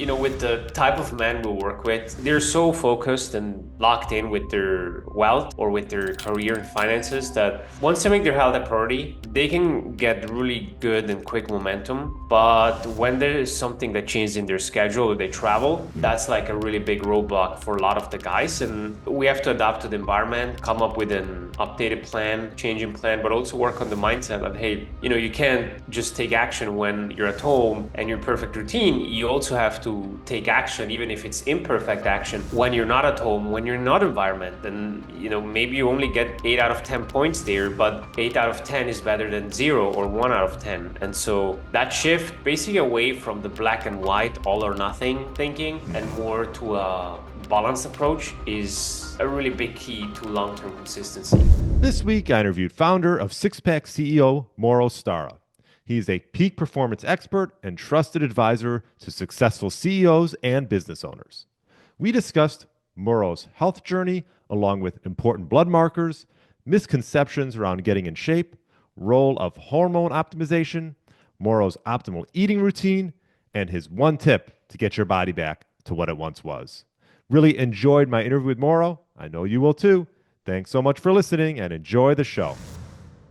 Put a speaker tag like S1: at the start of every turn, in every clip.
S1: with the type of men we work with, they're so focused and locked in with their wealth or with their career and finances that once they make their health a priority, they can get really good and quick momentum. But when there is something that changes in their schedule or they travel, that's like a really big roadblock for a lot of the guys. And we have to adapt to the environment, come up with an updated plan, changing plan, but also work on the mindset that, hey, you can't just take action when you're at home and your perfect routine. You also have to take action, even if it's imperfect action, when you're not at home, when you're not environment. And, maybe you only get 8 out of 10 points there, but 8 out of 10 is better than 0 or 1 out of 10. And so that shift basically away from the black and white, all or nothing thinking and more to a balanced approach is a really big key to long-term consistency.
S2: This week, I interviewed founder of Six Pack CEO Mauro Stara. He's a peak performance expert and trusted advisor to successful CEOs and business owners. We discussed Mauro's health journey, along with important blood markers, misconceptions around getting in shape, role of hormone optimization, Mauro's optimal eating routine, and his one tip to get your body back to what it once was. Really enjoyed my interview with Mauro. I know you will too. Thanks so much for listening and enjoy the show.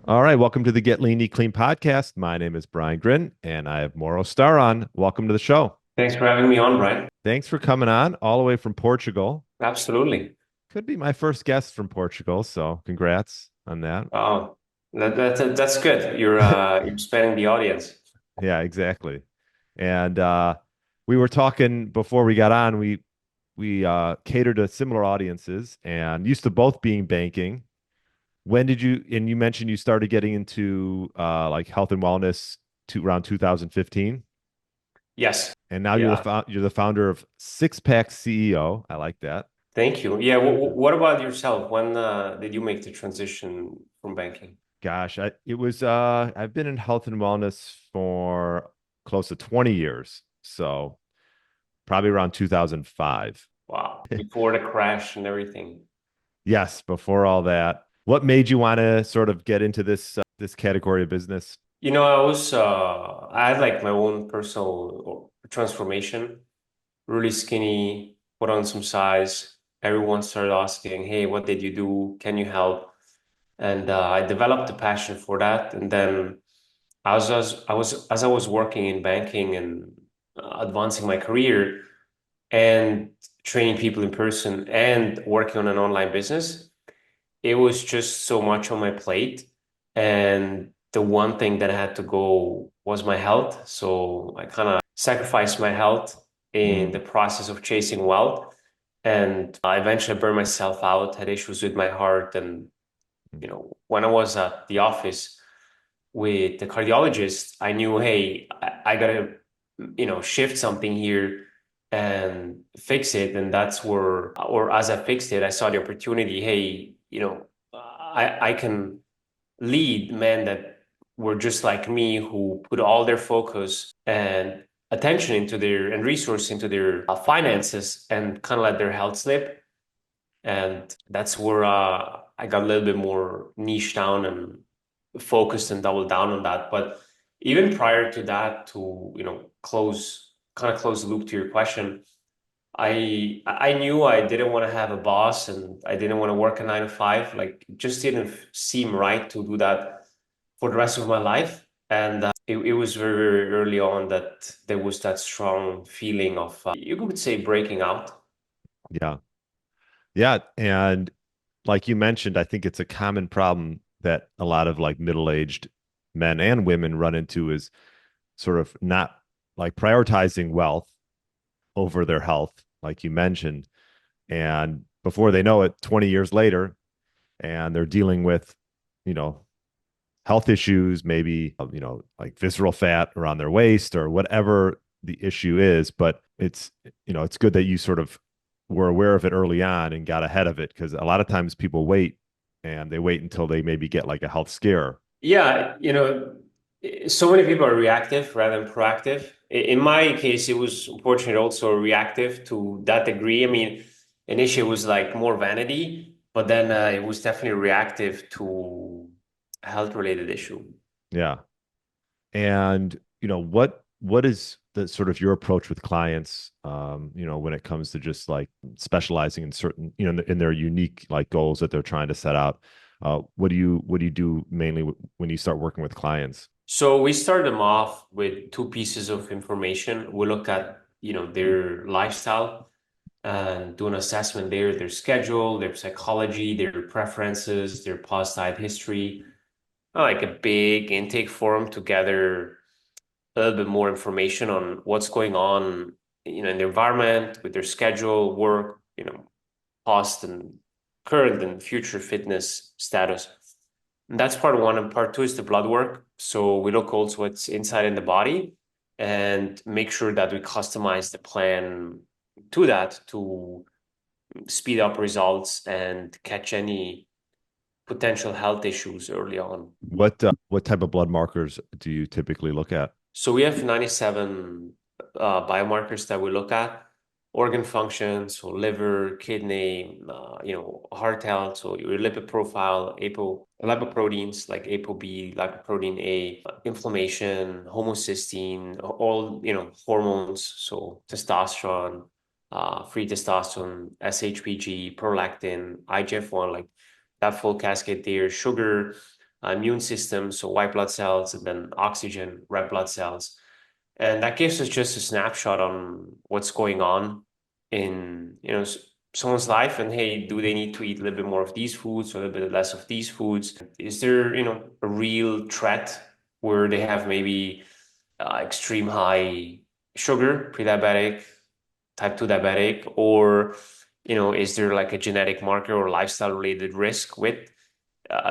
S2: All right, welcome to the Get Lean, Eat Clean podcast. My name is Brian Gryn, and I have Mauro Stara on. Welcome to the show.
S1: Thanks for having me on, Brian.
S2: Thanks for coming on all the way from Portugal.
S1: Absolutely.
S2: Could be my first guest from Portugal, so congrats on that.
S1: Oh, that's good. You're expanding the audience.
S2: Yeah, exactly. And we were talking before we got on. We cater to similar audiences and used to both be in banking. When did you, and you mentioned you started getting into like health and wellness to around 2015,
S1: Yes.
S2: and now
S1: Yeah.
S2: you're the founder of Six Pack CEO. I like that.
S1: Thank you. Yeah. What about yourself? When did you make the transition from banking?
S2: Gosh, it was I've been in health and wellness for close to 20 years. So probably around 2005.
S1: Wow. Before the crash and everything.
S2: Yes, before all that. What made you want to sort of get into this category of business?
S1: I had like my own personal transformation, really skinny, put on some size. Everyone started asking, hey, what did you do? Can you help? And I developed a passion for that. And then as I was working in banking and advancing my career and training people in person and working on an online business, it was just so much on my plate. And the one thing that had to go was my health. So I kind of sacrificed my health in the
S2: Mm,
S1: process of chasing wealth. And I eventually burned myself out, had issues with my heart. And, when I was at the office with the cardiologist, I knew, hey, I gotta, shift something here and fix it. And that's where, or as I fixed it, I saw the opportunity. Hey, I can lead men that were just like me who put all their focus and attention into their and resource into their finances and kind of let their health slip. And that's where I got a little bit more niche down and focused and doubled down on that. But even prior to that, to close the loop to your question, I knew I didn't want to have a boss and I didn't want to work a 9 to 5. Like, it just didn't seem right to do that for the rest of my life. And it was very, very early on that there was that strong feeling of, you could say, breaking out.
S2: yeah. Yeah. And like you mentioned, I think it's a common problem that a lot of like middle-aged men and women run into is sort of not like prioritizing wealth over their health, like you mentioned. And before they know it, 20 years later, and they're dealing with, you know, health issues, maybe, like visceral fat around their waist or whatever the issue is. But it's good that you sort of were aware of it early on and got ahead of it, because a lot of times people wait and they wait until they maybe get like a health scare.
S1: Yeah, so many people are reactive rather than proactive. In my case, it was unfortunately also reactive to that degree. I mean, initially it was like more vanity, but then it was definitely reactive to a health related issue.
S2: Yeah. And what is the sort of your approach with clients, when it comes to just like specializing in certain, in their unique like goals that they're trying to set out. What do you do mainly when you start working with clients?
S1: So we start them off with two pieces of information. We look at, their lifestyle and do an assessment there, their schedule, their psychology, their preferences, their past diet history, like a big intake form to gather a little bit more information on what's going on, in the environment, with their schedule, work, past and current and future fitness status. And that's part one. And part two is the blood work. So we look also what's inside in the body and make sure that we customize the plan to that to speed up results and catch any potential health issues early on.
S2: What type of blood markers do you typically look at?
S1: So we have 97 biomarkers that we look at, organ function, so liver, kidney, heart health, so your lipid profile, lipoproteins like ApoB, lipoprotein A, inflammation, homocysteine, all, hormones, so testosterone, free testosterone, SHBG, prolactin, IGF-1, like that full cascade there, sugar, immune system, so white blood cells, and then oxygen, red blood cells. And that gives us just a snapshot on what's going on in, someone's life. And hey, do they need to eat a little bit more of these foods or a little bit less of these foods? Is there, a real threat where they have maybe extreme high sugar, pre-diabetic, type 2 diabetic, or, is there like a genetic marker or lifestyle related risk with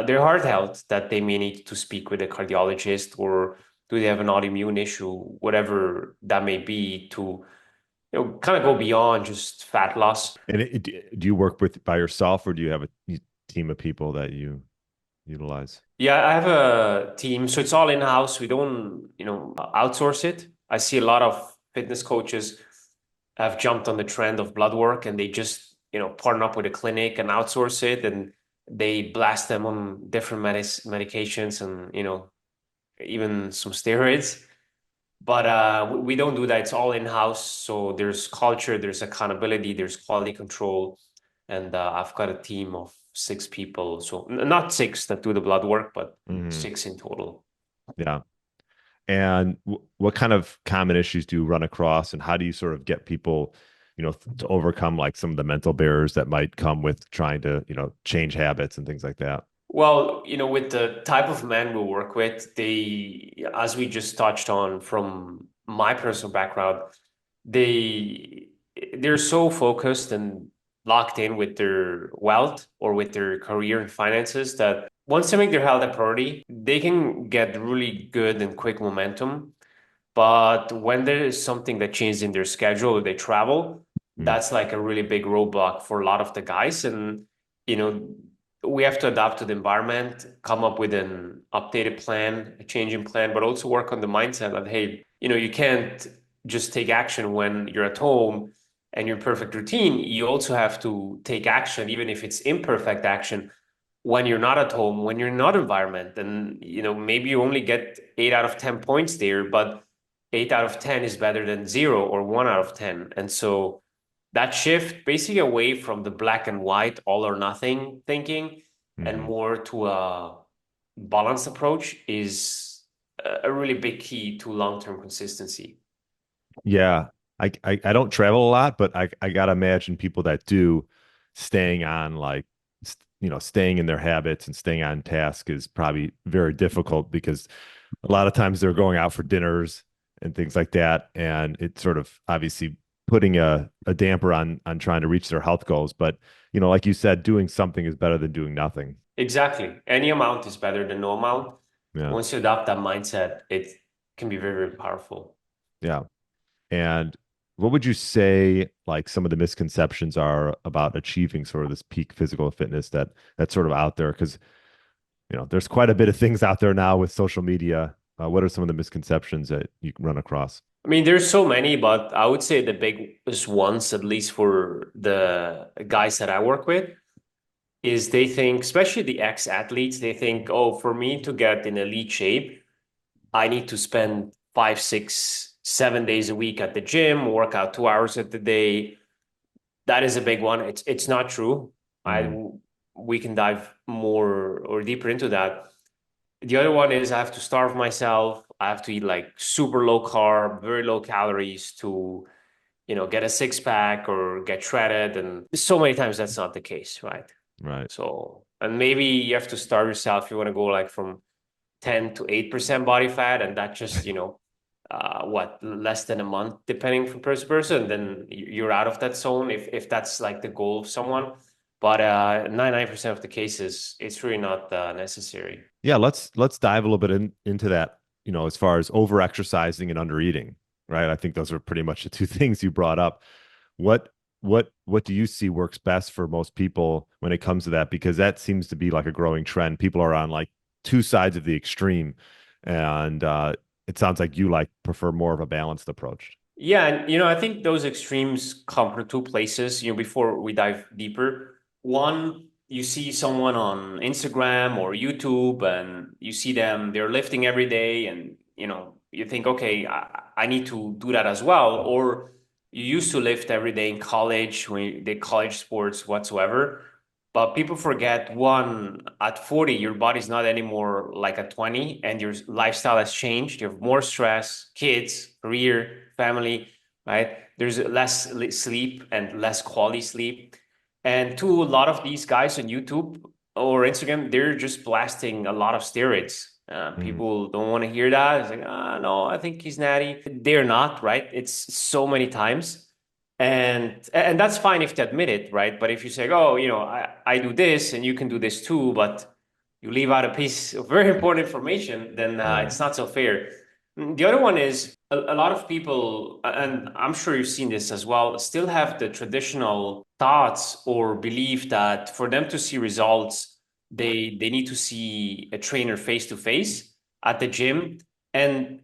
S1: their heart health that they may need to speak with a cardiologist, or do they have an autoimmune issue, whatever that may be, to kind of go beyond just fat loss.
S2: And do you work with by yourself or do you have a team of people that you utilize?
S1: Yeah, I have a team, so it's all in-house. We don't, outsource it. I see a lot of fitness coaches have jumped on the trend of blood work and they just, partner up with a clinic and outsource it, and they blast them on different medications and, even some steroids. But we don't do that. It's all in-house. So there's culture, there's accountability, there's quality control. And I've got a team of 6 people. So not six that do the blood work, but
S2: Hmm.
S1: 6 in total.
S2: Yeah. And what kind of common issues do you run across, and how do you sort of get people, to overcome like some of the mental barriers that might come with trying to, change habits and things like that?
S1: Well, with the type of men we work with, as we just touched on from my personal background, they they're so focused and locked in with their wealth or with their career and finances that once they make their health a priority, they can get really good and quick momentum. But when there is something that changes in their schedule or they travel,
S2: Mm.
S1: that's like a really big roadblock for a lot of the guys. And, you know, we have to adapt to the environment, come up with an updated plan, a changing plan, but also work on the mindset that, hey, you can't just take action when you're at home and your perfect routine. You also have to take action, even if it's imperfect action, when you're not at home, when you're not environment. And, maybe you only get 8 out of 10 points there, but 8 out of 10 is better than 0 or 1 out of 10. And so that shift basically away from the black and white, all or nothing thinking, and
S2: Hmm.
S1: more to a balanced approach is a really big key to long-term consistency.
S2: Yeah. I don't travel a lot, but I gotta imagine people that do staying on like staying in their habits and staying on task is probably very difficult because a lot of times they're going out for dinners and things like that, and it's sort of obviously putting a damper on trying to reach their health goals. But like you said, doing something is better than doing nothing.
S1: Exactly. Any amount is better than no amount.
S2: Yeah.
S1: Once you adopt that mindset, it can be very, very powerful.
S2: Yeah. And what would you say like some of the misconceptions are about achieving sort of this peak physical fitness that's sort of out there? Because there's quite a bit of things out there now with social media. What are some of the misconceptions that you run across?
S1: I mean, there's so many, but I would say the biggest ones, at least for the guys that I work with, is they think, especially the ex-athletes, they think, oh, for me to get in elite shape, I need to spend 5, 6, 7 days a week at the gym, work out 2 hours at the day. That is a big one. It's not true.
S2: Mm,
S1: We can dive more or deeper into that. The other one is I have to starve myself. I have to eat like super low carb, very low calories to, get a six pack or get shredded. And so many times that's not the case, right?
S2: right.
S1: So, and maybe you have to starve yourself. You want to go like from 10 to 8% body fat, and that just, less than a month, depending from person to person, then you're out of that zone if that's like the goal of someone. But 99% of the cases, it's really not necessary.
S2: Yeah, let's dive a little bit into that, as far as over exercising and under eating, right? I think those are pretty much the two things you brought up. What what do you see works best for most people when it comes to that? Because that seems to be like a growing trend. People are on like two sides of the extreme, and it sounds like you like prefer more of a balanced approach.
S1: Yeah, and I think those extremes come from two places. Before we dive deeper, one, you see someone on Instagram or YouTube, and you see them, they're lifting every day, and you think, okay, I need to do that as well. Or you used to lift every day in college when you did college sports whatsoever. But people forget one, at 40, your body's not anymore like at 20, and your lifestyle has changed. You have more stress, kids, career, family, right? There's less sleep and less quality sleep. And two, a lot of these guys on YouTube or Instagram, they're just blasting a lot of steroids.
S2: Mm,
S1: People don't want to hear that. It's like, no, I think he's natty. They're not, right? It's so many times. And that's fine if they admit it, right? But if you say, oh, I do this and you can do this too, but you leave out a piece of very important information, then
S2: right.
S1: it's not so fair. The other one is a lot of people, and I'm sure you've seen this as well, still have the traditional thoughts or belief that for them to see results, they need to see a trainer face to face at the gym. And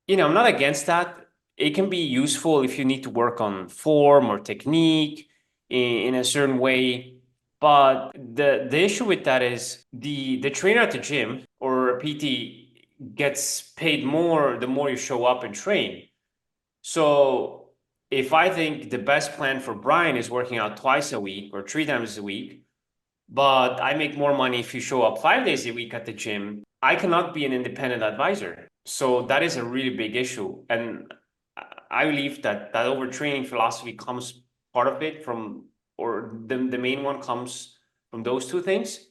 S1: I'm not against that. It can be useful if you need to work on form or technique in a certain way. But the issue with that is the trainer at the gym or a PT gets paid more the more you show up and train. So if I think the best plan for Brian is working out twice a week or 3 times a week, but I make more money if you show up 5 days a week at the gym, I cannot be an independent advisor. So that is a really big issue. And I believe that overtraining philosophy comes part of it from, or the main one comes from those two things.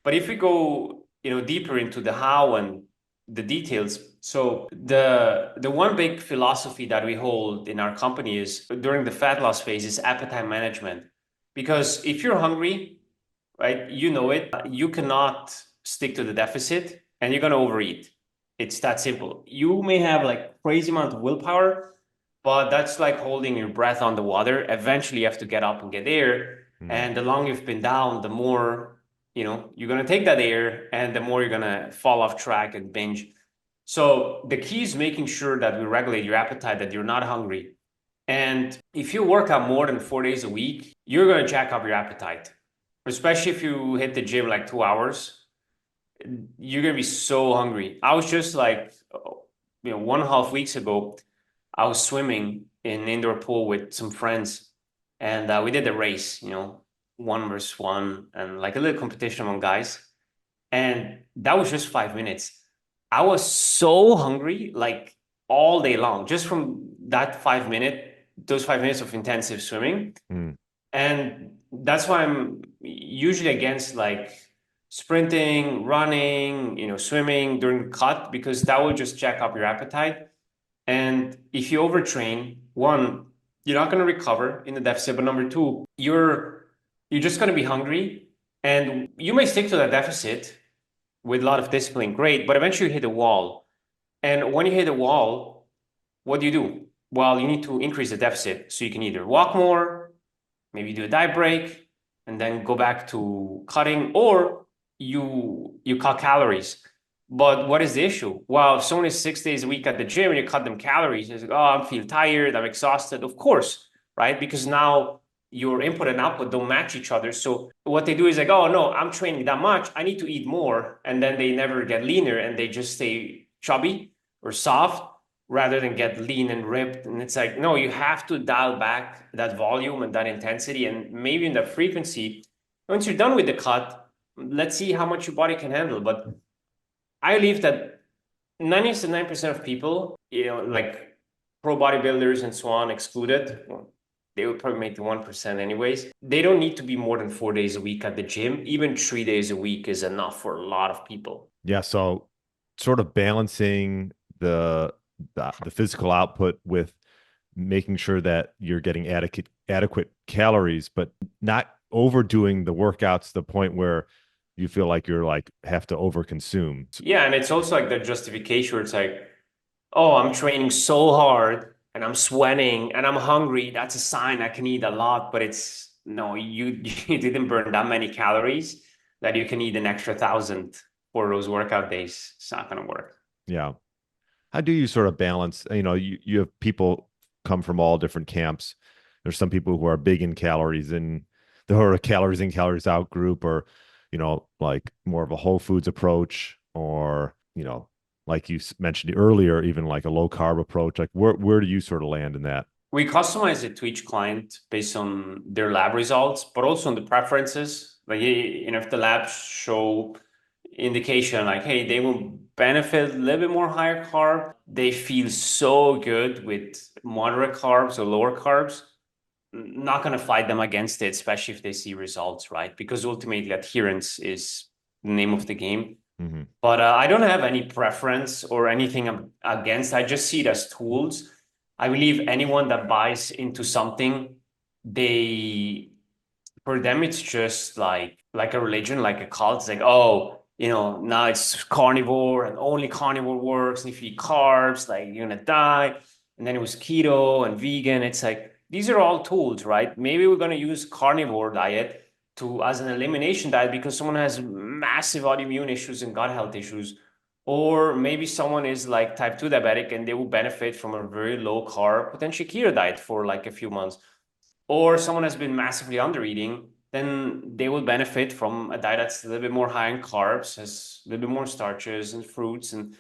S1: But if we go, deeper into the how and the details, so the one big philosophy that we hold in our company is during the fat loss phase is appetite management. Because if you're hungry, right, you cannot stick to the deficit and you're gonna overeat. It's that simple. You may have like crazy amount of willpower, but that's like holding your breath on the water. Eventually, you have to get up and get air.
S2: Mm,
S1: And the longer you've been down, the more, you're going to take that air and the more you're going to fall off track and binge. So the key is making sure that we regulate your appetite, that you're not hungry. And if you work out more than 4 days a week, you're going to jack up your appetite, especially if you hit the gym like 2 hours. You're going to be so hungry. I was just like, 1.5 weeks ago, I was swimming in an indoor pool with some friends, and we did a race, one versus one, and like a little competition among guys. And that was just 5 minutes. I was so hungry, like all day long, just from those 5 minutes of intensive swimming.
S2: mm.
S1: And that's why I'm usually against like sprinting, running, swimming during the cut, because that will just jack up your appetite. And if you overtrain, one, you're not going to recover in the deficit. But number two, you're just going to be hungry, and you may stick to that deficit with a lot of discipline, great. But eventually you hit a wall, and when you hit a wall, what do? Well, you need to increase the deficit so you can either walk more, maybe do a diet break, and then go back to cutting, or you cut calories. But what is the issue? Well, if someone is 6 days a week at the gym and you cut them calories, it's like, oh, I feel tired, I'm exhausted. Of course, right? Because now your input and output don't match each other. So what they do is like, oh no, I'm training that much, I need to eat more. And then they never get leaner and they just stay chubby or soft. rather than get lean and ripped. And it's like, no, you have to dial back that volume and that intensity and maybe in the frequency. Once you're done with the cut, let's see how much your body can handle. But I believe that 99% of people, like pro bodybuilders and so on excluded, well, they would probably make the 1% anyways. They don't need to be more than 4 days a week at the gym. Even 3 days a week is enough for a lot of people.
S2: Yeah, so sort of balancing the physical output with making sure that you're getting adequate calories, but not overdoing the workouts to the point where you feel like you're like have to overconsume.
S1: Yeah, and it's also like the justification where it's like, oh, I'm training so hard and I'm sweating and I'm hungry. That's a sign I can eat a lot, but it's no, you you didn't burn that many calories that you can eat an extra 1,000 for those workout days. It's not gonna work.
S2: Yeah. How do you sort of balance, you have people come from all different camps. There's some people who are big in calories and who are a calories in, calories out group, or, like more of a whole foods approach, or, like you mentioned earlier, even like a low carb approach. Like where do you sort of land in that?
S1: We customize it to each client based on their lab results, but also on the preferences. Like, if the labs show indication like, hey, they will benefit a little bit more higher carb, they feel so good with moderate carbs or lower carbs, not going to fight them against it, especially if they see results, right? Because ultimately adherence is the name of the game.
S2: Mm-hmm.
S1: But I don't have any preference or anything against. I just see it as tools. I believe anyone that buys into something, they for them it's just like a religion, like a cult. It's like, oh, now it's carnivore and only carnivore works. And if you eat carbs, like you're gonna die. And then it was keto and vegan. It's like these are all tools, right? Maybe we're gonna use carnivore diet to as an elimination diet because someone has massive autoimmune issues and gut health issues. Or maybe someone is like type 2 diabetic and they will benefit from a very low carb, potentially keto diet for like a few months. Or someone has been massively under eating, then they will benefit from a diet that's a little bit more high in carbs, has a little bit more starches and fruits. And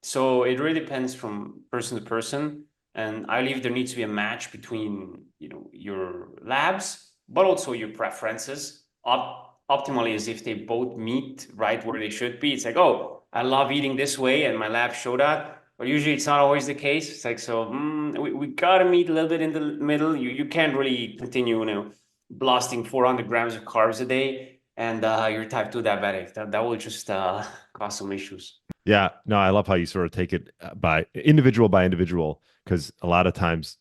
S1: so it really depends from person to person. And I believe there needs to be a match between, your labs, but also your preferences. Optimally is if they both meet right where they should be. It's like, oh, I love eating this way, and my labs show that. But usually it's not always the case. It's like, so we gotta meet a little bit in the middle. You can't really continue, blasting 400 grams of carbs a day, and you're type 2 diabetic. That will just cause some issues.
S2: Yeah, no, I love how you sort of take it by individual, because a lot of times,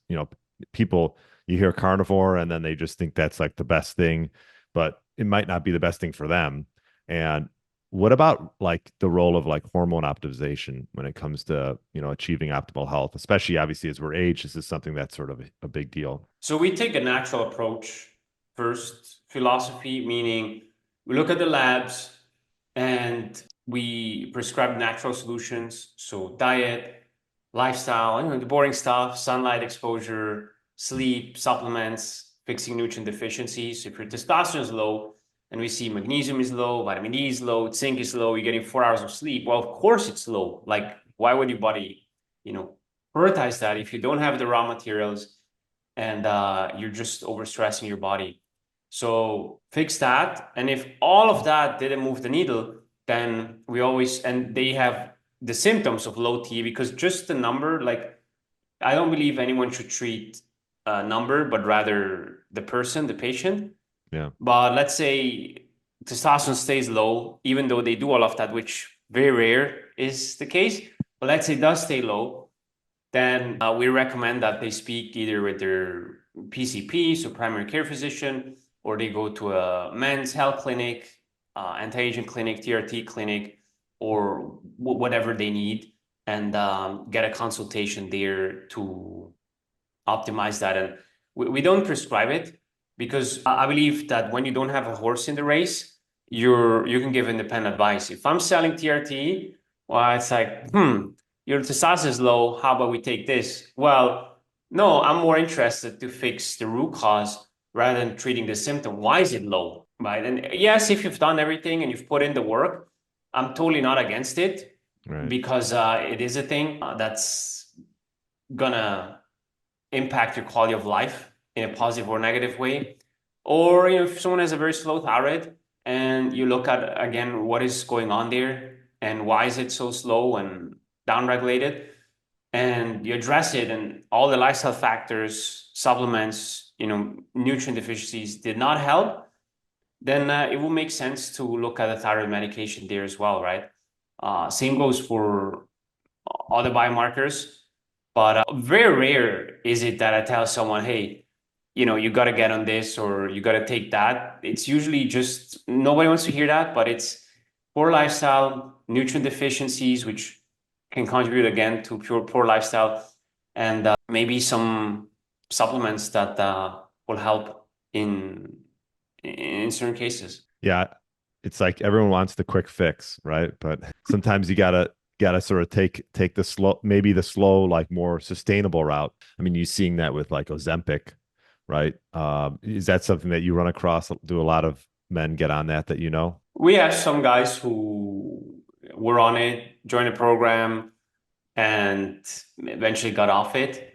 S2: people, you hear carnivore and then they just think that's like the best thing, but it might not be the best thing for them. And what about like the role of like hormone optimization when it comes to, achieving optimal health, especially obviously as we're aged, this is something that's sort of a big deal.
S1: So we take a natural approach first, philosophy, meaning we look at the labs and we prescribe natural solutions. So diet, lifestyle, the boring stuff, sunlight exposure, sleep, supplements, fixing nutrient deficiencies. So if your testosterone is low and we see magnesium is low, vitamin D is low, zinc is low, you're getting 4 hours of sleep. Well, of course it's low. Like, why would your body, prioritize that if you don't have the raw materials and you're just overstressing your body? So fix that. And if all of that didn't move the needle, then and they have the symptoms of low T, because just the number, like, I don't believe anyone should treat a number, but rather the person, the patient.
S2: Yeah.
S1: But let's say testosterone stays low, even though they do all of that, which very rare is the case. But let's say it does stay low, then we recommend that they speak either with their PCP, so primary care physician, or they go to a men's health clinic, anti-aging clinic, TRT clinic, or whatever they need, and get a consultation there to optimize that. And we don't prescribe it because I believe that when you don't have a horse in the race, you can give independent advice. If I'm selling TRT, well, it's like, your testosterone is low. How about we take this? Well, no, I'm more interested to fix the root cause rather than treating the symptom. Why is it low? Right. And yes, if you've done everything and you've put in the work, I'm totally not against it
S2: Right.
S1: because it is a thing that's gonna impact your quality of life in a positive or negative way. Or if someone has a very slow thyroid and you look at again what is going on there and why is it so slow and downregulated, and you address it and all the lifestyle factors, supplements, nutrient deficiencies did not help, then it will make sense to look at a thyroid medication there as well, right? Same goes for other biomarkers, but very rare is it that I tell someone, hey, you got to get on this or you got to take that. It's usually just nobody wants to hear that, but it's poor lifestyle, nutrient deficiencies, which can contribute again to poor lifestyle, and maybe some supplements that will help in certain cases.
S2: Yeah, it's like everyone wants the quick fix, right? But sometimes you gotta sort of take the slow, maybe the slow, like more sustainable route. I mean, you're seeing that with like Ozempic, right? Is that something that you run across? Do a lot of men get on that you know?
S1: We have some guys who were on it, joined the program, and eventually got off it.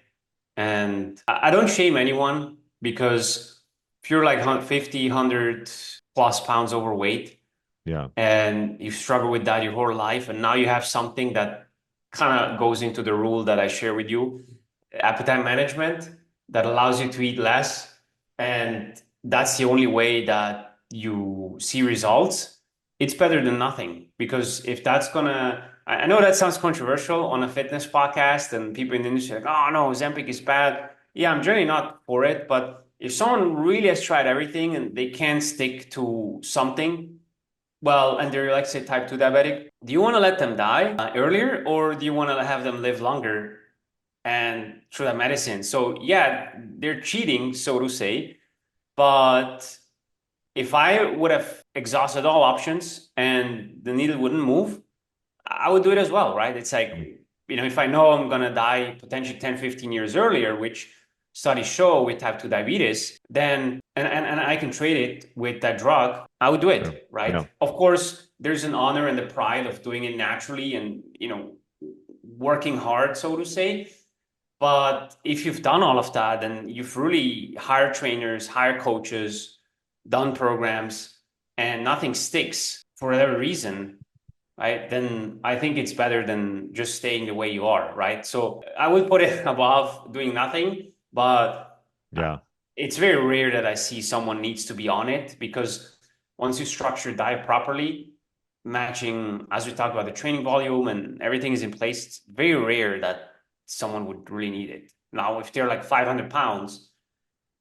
S1: And I don't shame anyone because if you're like 50, 100 plus pounds overweight
S2: Yeah,
S1: and you struggle with that your whole life, and now you have something that kind of goes into the rule that I share with you, appetite management, that allows you to eat less. And that's the only way that you see results. It's better than nothing because if that's gonna, I know that sounds controversial on a fitness podcast, and people in the industry are like, oh no, Ozempic is bad. Yeah, I'm generally not for it, but if someone really has tried everything and they can't stick to something, well, and they're like, say, type 2 diabetic, do you want to let them die earlier, or do you want to have them live longer and through that medicine? So, yeah, they're cheating, so to say. But if I would have exhausted all options and the needle wouldn't move, I would do it as well, right? It's like, if I know I'm going to die potentially 10, 15 years earlier, which studies show with type 2 diabetes, then, and I can trade it with that drug, I would do
S2: sure.
S1: it,
S2: Yeah,
S1: right? Of course, there's an honor and the pride of doing it naturally and, working hard, so to say. But if you've done all of that and you've really hired trainers, hired coaches, done programs, and nothing sticks for whatever reason, right? Then I think it's better than just staying the way you are, right? So I would put it above doing nothing, but
S2: yeah.
S1: it's very rare that I see someone needs to be on it because once you structure diet properly, matching, as we talked about, the training volume and everything is in place, it's very rare that someone would really need it. Now, if they're like 500 pounds,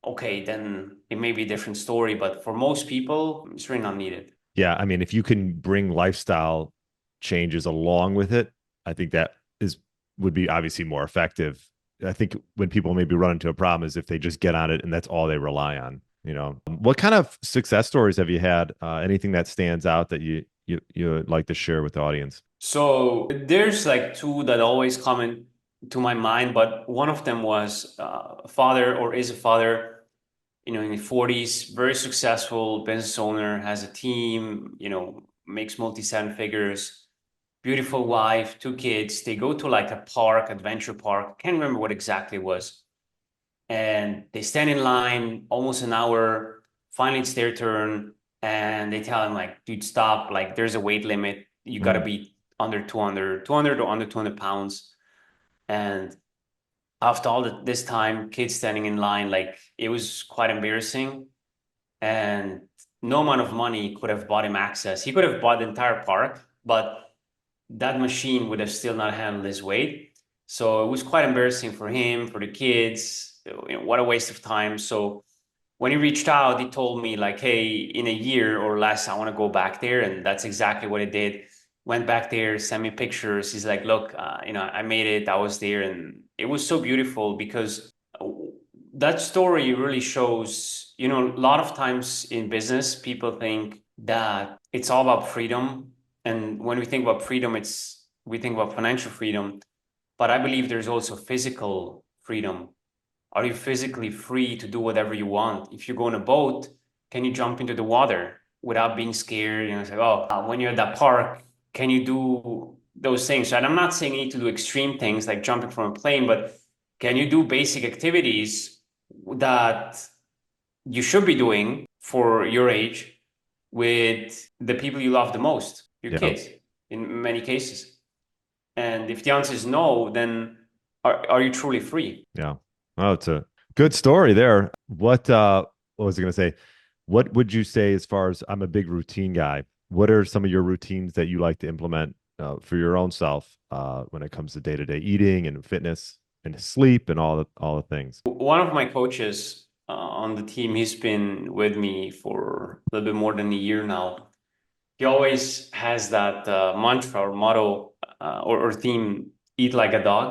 S1: okay, then it may be a different story. But for most people, it's really not needed.
S2: Yeah, I mean, if you can bring lifestyle changes along with it, I think that is would be obviously more effective. I think when people maybe run into a problem is if they just get on it and that's all they rely on. What kind of success stories have you had? Anything that stands out that you would like to share with the audience?
S1: So there's like two that always come to my mind, but one of them was a father or is a father, in the 40s, very successful business owner, has a team, makes multi-seven figures, beautiful wife, two kids. They go to like a park, adventure park. Can't remember what exactly it was. And they stand in line almost an hour. Finally, it's their turn. And they tell him like, dude, stop. Like there's a weight limit. You got to
S2: Mm,
S1: be under 200 or under 200 pounds. And after all this time, kids standing in line, like it was quite embarrassing. And no amount of money could have bought him access. He could have bought the entire park, but that machine would have still not handled his weight. So it was quite embarrassing for him, for the kids. What a waste of time. So when he reached out, he told me like, "Hey, in a year or less, I want to go back there," and that's exactly what he did. Went back there, sent me pictures. He's like, "Look, I made it. I was there, and it was so beautiful because that story really shows. A lot of times in business, people think that it's all about freedom, and when we think about freedom, we think about financial freedom. But I believe there's also physical freedom. Are you physically free to do whatever you want? If you go on a boat, can you jump into the water without being scared? It's like, oh, when you're at that park, can you do those things? And I'm not saying you need to do extreme things like jumping from a plane, but can you do basic activities that you should be doing for your age with the people you love the most, your
S2: Yeah.
S1: kids, in many cases? And if the answer is no, then are you truly free?
S2: Yeah. Oh, it's a good story there. What was I going to say? What would you say as far as I'm a big routine guy? What are some of your routines that you like to implement for your own self when it comes to day-to-day eating and fitness and sleep and all the things?
S1: One of my coaches on the team, he's been with me for a little bit more than a year now. He always has that mantra or motto or theme, eat like a dog.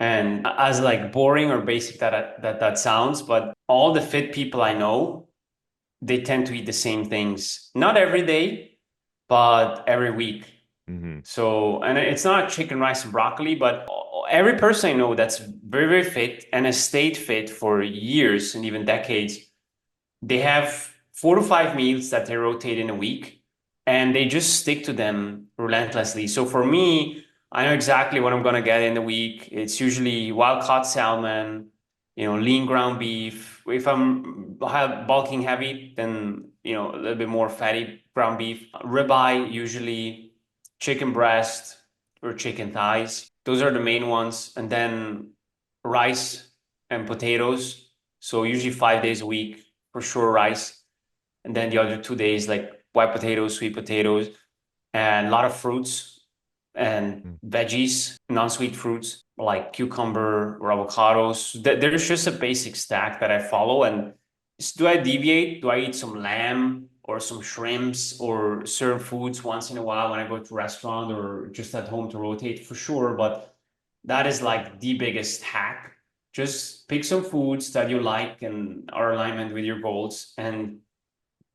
S1: And as like boring or basic that sounds, but all the fit people I know, they tend to eat the same things, not every day, but every week.
S2: Hmm.
S1: So, and it's not chicken, rice, and broccoli, but every person I know that's very, very fit and has stayed fit for years and even decades, they have 4 to 5 meals that they rotate in a week and they just stick to them relentlessly. So for me, I know exactly what I'm going to get in the week. It's usually wild caught salmon, lean ground beef. If I'm bulking heavy, then, a little bit more fatty ground beef, ribeye, usually chicken breast or chicken thighs. Those are the main ones. And then rice and potatoes. So usually 5 days a week for sure rice. And then the other 2 days, like white potatoes, sweet potatoes, and a lot of fruits and veggies, non-sweet fruits like cucumber or avocados. There's just a basic stack that I follow. And do I deviate? Do I eat some lamb or some shrimps or certain foods once in a while when I go to a restaurant or just at home to rotate? For sure. But that is like the biggest hack. Just pick some foods that you like and are alignment with your goals and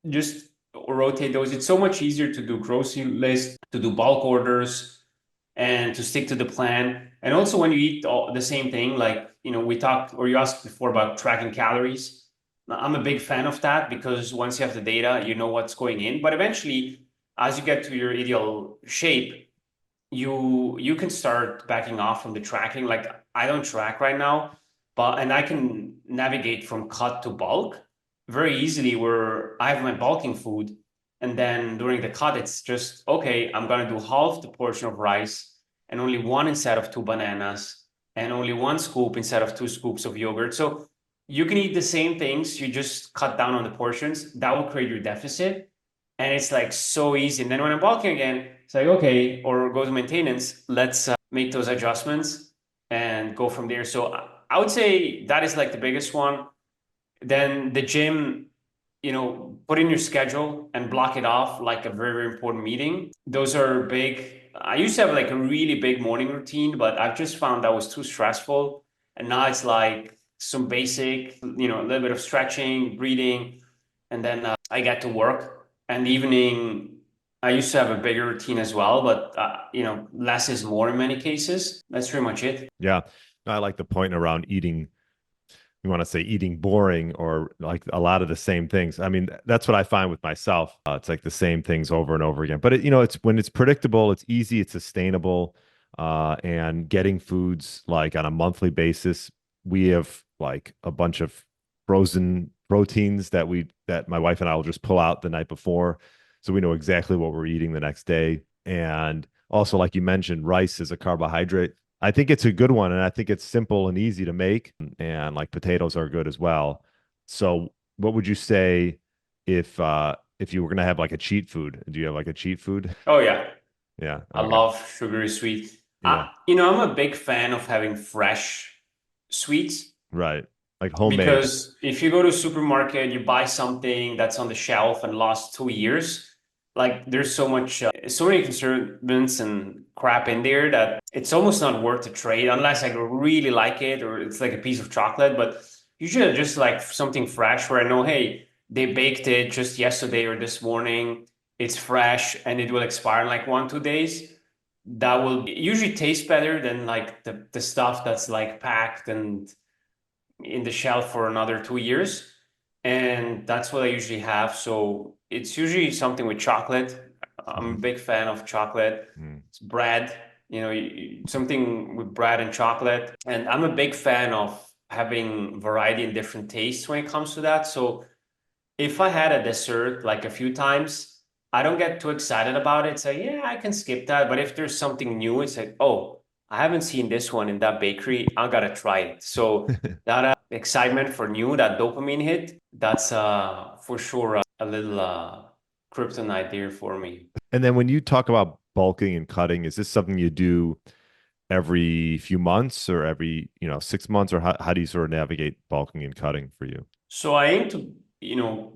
S1: just rotate those. It's so much easier to do grocery lists, to do bulk orders, and to stick to the plan. And also when you eat all the same thing, like, we talked or you asked before about tracking calories. I'm a big fan of that because once you have the data, you know what's going in. But eventually, as you get to your ideal shape, you can start backing off from the tracking. Like I don't track right now, but and I can navigate from cut to bulk very easily where I have my bulking food. And then during the cut, it's just, okay, I'm gonna do half the portion of rice and only one instead of two bananas and only one scoop instead of two scoops of yogurt. So you can eat the same things, you just cut down on the portions. That will create your deficit. And it's like so easy. And then when I'm bulking again, it's like, okay, or go to maintenance, let's make those adjustments and go from there. So I would say that is like the biggest one. Then the gym, put in your schedule and block it off like a very, very important meeting. Those are big. I used to have like a really big morning routine, but I've just found that was too stressful. And now it's like some basic, a little bit of stretching, breathing, and then I get to work. And evening, I used to have a bigger routine as well, but less is more in many cases. That's pretty much it.
S2: Yeah. I like the point around eating. You want to say eating boring or like a lot of the same things. I mean, that's what I find with myself. It's like the same things over and over again. But it's when it's predictable, it's easy, it's sustainable, and getting foods like on a monthly basis. We have like a bunch of frozen proteins that my wife and I will just pull out the night before, so we know exactly what we're eating the next day. And also, like you mentioned, rice is a carbohydrate. I think it's a good one, and I think it's simple and easy to make, and like potatoes are good as well. So, what would you say if you were gonna have like a cheat food? Do you have like a cheat food?
S1: Oh yeah,
S2: Yeah.
S1: I
S2: Okay.
S1: love sugary sweet.
S2: Yeah.
S1: I'm a big fan of having fresh sweets.
S2: Right. Like homemade.
S1: Because if you go to a supermarket, you buy something that's on the shelf and lost 2 years, like there's so many conservants and crap in there that it's almost not worth the trade unless I really like it or it's like a piece of chocolate. But usually just like something fresh where I know, hey, they baked it just yesterday or this morning. It's fresh and it will expire in like 1, 2 days. That will usually taste better than like the stuff that's like packed and in the shelf for another 2 years. And that's what I usually have. So it's usually something with chocolate. I'm a
S2: Mhm.
S1: big fan of chocolate.
S2: Mm.
S1: It's bread. something with bread and chocolate. And I'm a big fan of having variety and different tastes when it comes to that. So if I had a dessert like a few times, I don't get too excited about it. Say, yeah, I can skip that. But if there's something new, it's like, oh, I haven't seen this one in that bakery. I gotta try it. So that excitement for new, that dopamine hit, that's for sure a little kryptonite there for me.
S2: And then when you talk about bulking and cutting, is this something you do every few months or every, 6 months, or how do you sort of navigate bulking and cutting for you?
S1: So I aim to,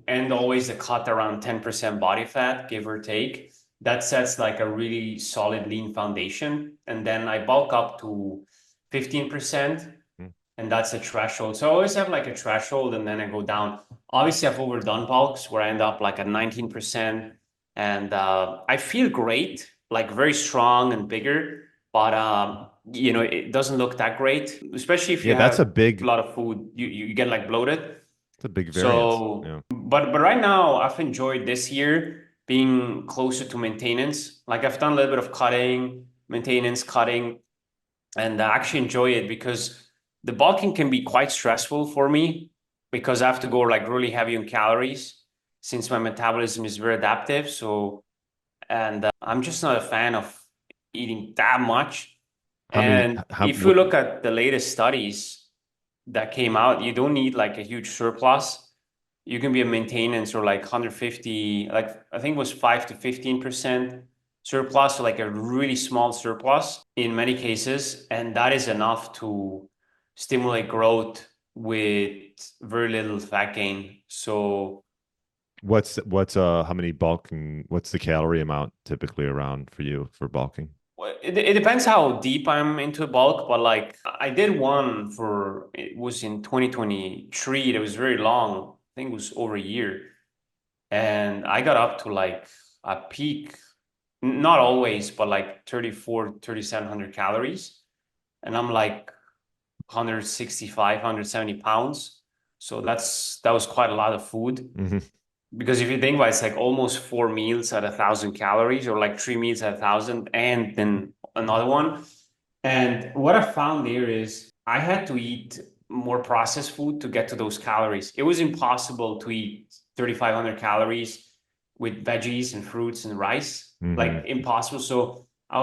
S1: end always the cut around 10% body fat, give or take. That sets like a really solid lean foundation. And then I bulk up to 15%,
S2: Mm.
S1: and that's a threshold. So I always have like a threshold and then I go down. Obviously, I've overdone bulks where I end up like at 19%. And I feel great, like very strong and bigger, but it doesn't look that great, especially if you
S2: Yeah, that's a
S1: have a
S2: big
S1: lot of food, you get like bloated.
S2: it's a big variance.
S1: So,
S2: Yeah.
S1: but right now I've enjoyed this year being closer to maintenance. Like I've done a little bit of cutting, maintenance, cutting, and I actually enjoy it because the bulking can be quite stressful for me because I have to go like really heavy on calories since my metabolism is very adaptive. So, and I'm just not a fan of eating that much.
S2: How many
S1: And
S2: how
S1: if you look at the latest studies that came out, you don't need like a huge surplus. You can be a maintenance or like 150, like I think it was 5 to 15% surplus, or like a really small surplus in many cases. And that is enough to stimulate growth with very little fat gain. So
S2: what's how many bulking what's the calorie amount typically around for you for bulking?
S1: it depends how deep I'm into bulk, but like I did one for, it was in 2023. It was very long. I think it was over a year. And I got up to like a peak, not always, but like 34, 3,700 calories. And I'm like 165, 170 pounds. So that was quite a lot of food.
S2: Hmm.
S1: Because if you think about it, it's like almost 4 meals at 1,000 calories, or like 3 meals at 1,000, and then another one. And what I found there is I had to eat more processed food to get to those calories. It was impossible to eat 3,500 calories with veggies and fruits and rice,
S2: Hmm.
S1: like impossible. So I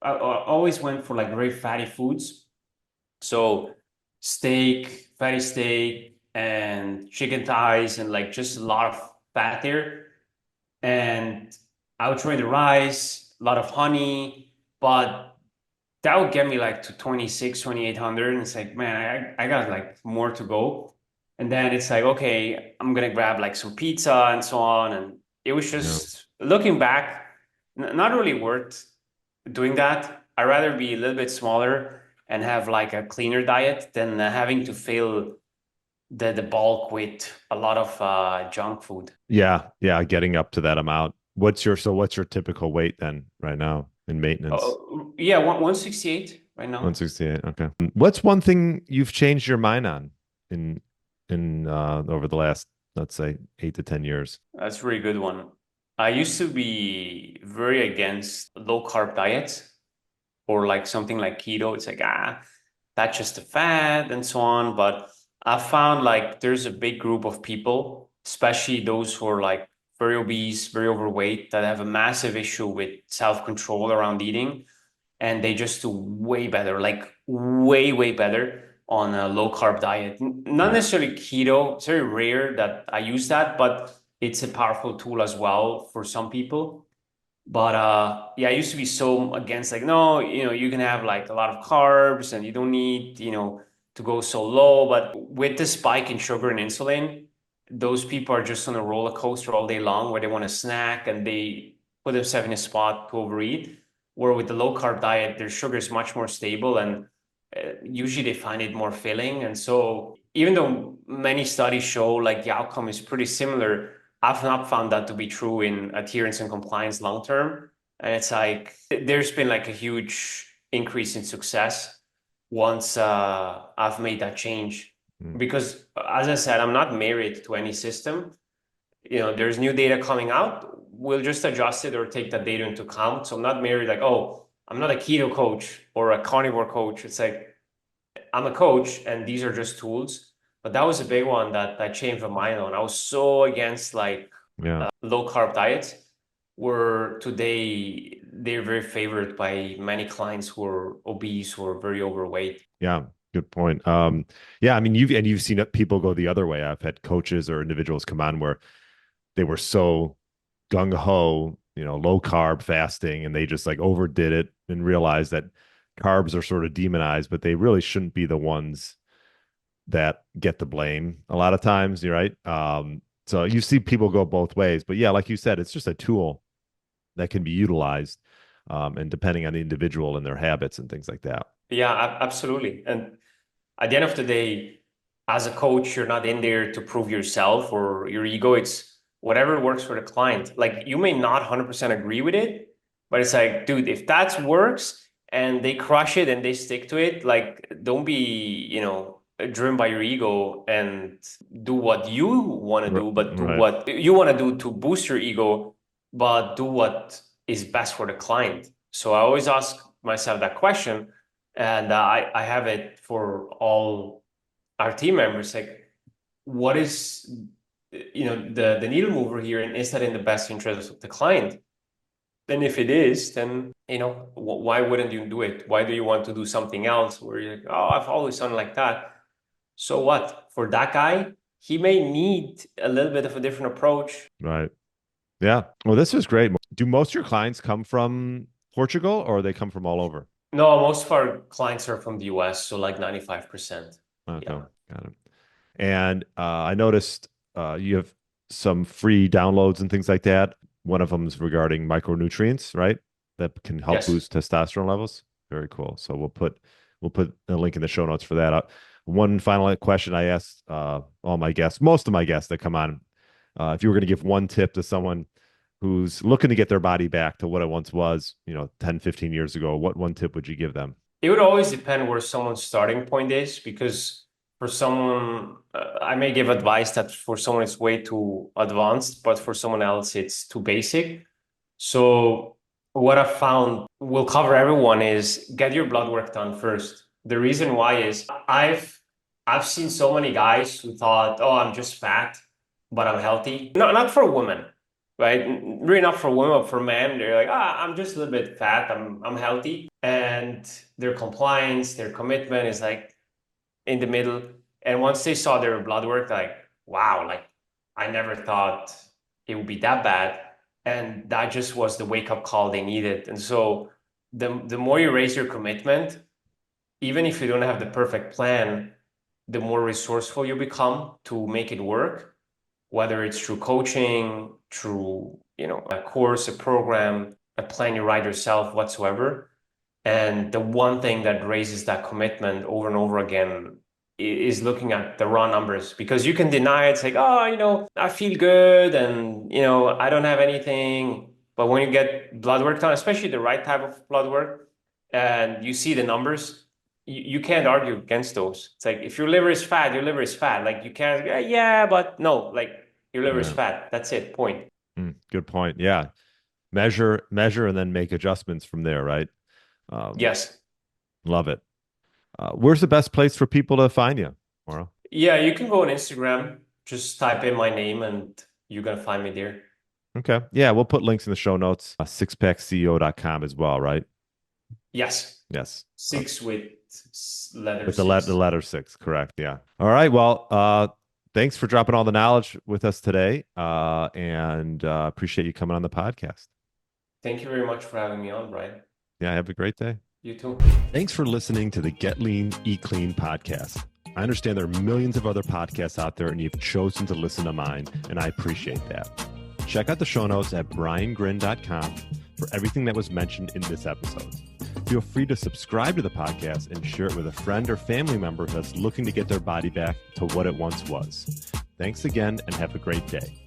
S1: always went for like very fatty foods. So fatty steak, and chicken thighs, and like just a lot of fat there. And I would throw in the rice, a lot of honey, but that would get me like to 26, 2,800. And it's like, man, I got like more to go. And then it's like, okay, I'm gonna grab like some pizza and so on. And it was
S2: Yeah.
S1: just looking back, not really worth doing that. I'd rather be a little bit smaller and have like a cleaner diet than having to fill the bulk with a lot of junk food.
S2: Yeah, getting up to that amount. What's your typical weight then right now in maintenance?
S1: Yeah, 168 right now.
S2: 168. Okay. What's one thing you've changed your mind on in over the last, let's say, 8 to 10 years?
S1: That's a really good one. I used to be very against low carb diets, or like something like keto. It's like, that's just a fad and so on. But I found like there's a big group of people, especially those who are like very obese, very overweight, that have a massive issue with self-control around eating, and they just do way better, like way, way better on a low carb diet. Not
S2: Mm.
S1: necessarily keto. It's very rare that I use that, but it's a powerful tool as well for some people. But yeah, I used to be so against, like, no, you can have like a lot of carbs and you don't need, to go so low. But with the spike in sugar and insulin, those people are just on a roller coaster all day long where they want to snack and they put themselves in a spot to overeat. Where with the low carb diet, their sugar is much more stable, and usually they find it more filling. And so even though many studies show like the outcome is pretty similar, I've not found that to be true in adherence and compliance long term. And it's like there's been like a huge increase in success once I've made that change.
S2: Mm.
S1: Because as I said, I'm not married to any system. There's new data coming out. We'll just adjust it or take that data into account. So I'm not married like, oh, I'm not a keto coach or a carnivore coach. It's like I'm a coach and these are just tools. But that was a big one that I changed my mind on. I was so against like
S2: Yeah.
S1: low carb diets, where today they're very favored by many clients who are obese or very overweight.
S2: Yeah. Good point. Yeah, I mean, you've seen people go the other way. I've had coaches or individuals come on where they were so gung ho, low carb fasting, and they just like overdid it and realized that carbs are sort of demonized, but they really shouldn't be the ones that get the blame a lot of times. You're right. So you see people go both ways, but yeah, like you said, it's just a tool that can be utilized, and depending on the individual and their habits and things like that.
S1: Yeah, absolutely. And at the end of the day, as a coach, you're not in there to prove yourself or your ego. It's whatever works for the client. Like you may not 100% agree with it, but it's like, dude, if that works and they crush it and they stick to it, like don't be, driven by your ego and do what you want to do, but do
S2: Right.
S1: what you want to do to boost your ego, but do what is best for the client. So I always ask myself that question, and I have it for all our team members. Like, what is the needle mover here, and is that in the best interest of the client? Then if it is, then why wouldn't you do it? Why do you want to do something else where you're like, oh, I've always done like that? So what? For that guy, he may need a little bit of a different approach.
S2: Right. Yeah. Well, this is great. Do most of your clients come from Portugal or they come from all over?
S1: No, most of our clients are from the US, so like 95%.
S2: Okay.
S1: Yeah.
S2: Got it. And I noticed you have some free downloads and things like that. One of them is regarding micronutrients, right? That can help
S1: Yes.
S2: boost testosterone levels. Very cool. So we'll put a link in the show notes for that. One final question I asked most of my guests that come on, if you were going to give one tip to someone who's looking to get their body back to what it once was, 10, 15 years ago, what one tip would you give them?
S1: It would always depend where someone's starting point is, because for someone, I may give advice that for someone it's way too advanced, but for someone else it's too basic. So what I've found will cover everyone is get your blood work done first. The reason why is I've seen so many guys who thought, oh, I'm just fat, but I'm healthy. No, not for women, right? Really not for women, but for men. They're like, I'm just a little bit fat. I'm healthy. And their compliance, their commitment is like in the middle. And once they saw their blood work, like, wow, like I never thought it would be that bad. And that just was the wake up call they needed. And so the more you raise your commitment, even if you don't have the perfect plan, the more resourceful you become to make it work, whether it's through coaching, through, a course, a program, a plan you write yourself, whatsoever. And the one thing that raises that commitment over and over again is looking at the raw numbers, because you can deny it. It's like, oh, I feel good and, I don't have anything. But when you get blood work done, especially the right type of blood work, and you see the numbers, you can't argue against those. It's like, if your liver is fat, your liver is fat. Like you can't, yeah, but no, like your liver is
S2: Yeah.
S1: fat. That's it. Point.
S2: Good point. Yeah. Measure, and then make adjustments from there, right? Um,
S1: Yes.
S2: Love it. Where's the best place for people to find you, Mauro?
S1: Yeah, you can go on Instagram, just type in my name and you're gonna find me there.
S2: Okay. Yeah, we'll put links in the show notes, sixpackceo.com as well, right?
S1: Yes.
S2: Yes. Okay.
S1: Six with letter
S2: With the
S1: six.
S2: letter six, correct. Yeah. All right. Well, thanks for dropping all the knowledge with us today. And appreciate you coming on the podcast.
S1: Thank you very much for having me on, Brian.
S2: Yeah, have a great day.
S1: You too.
S2: Thanks for listening to the Get Lean, Eat Clean podcast. I understand there are millions of other podcasts out there, and you've chosen to listen to mine, and I appreciate that. Check out the show notes at briangryn.com for everything that was mentioned in this episode. Feel free to subscribe to the podcast and share it with a friend or family member that's looking to get their body back to what it once was. Thanks again, and have a great day.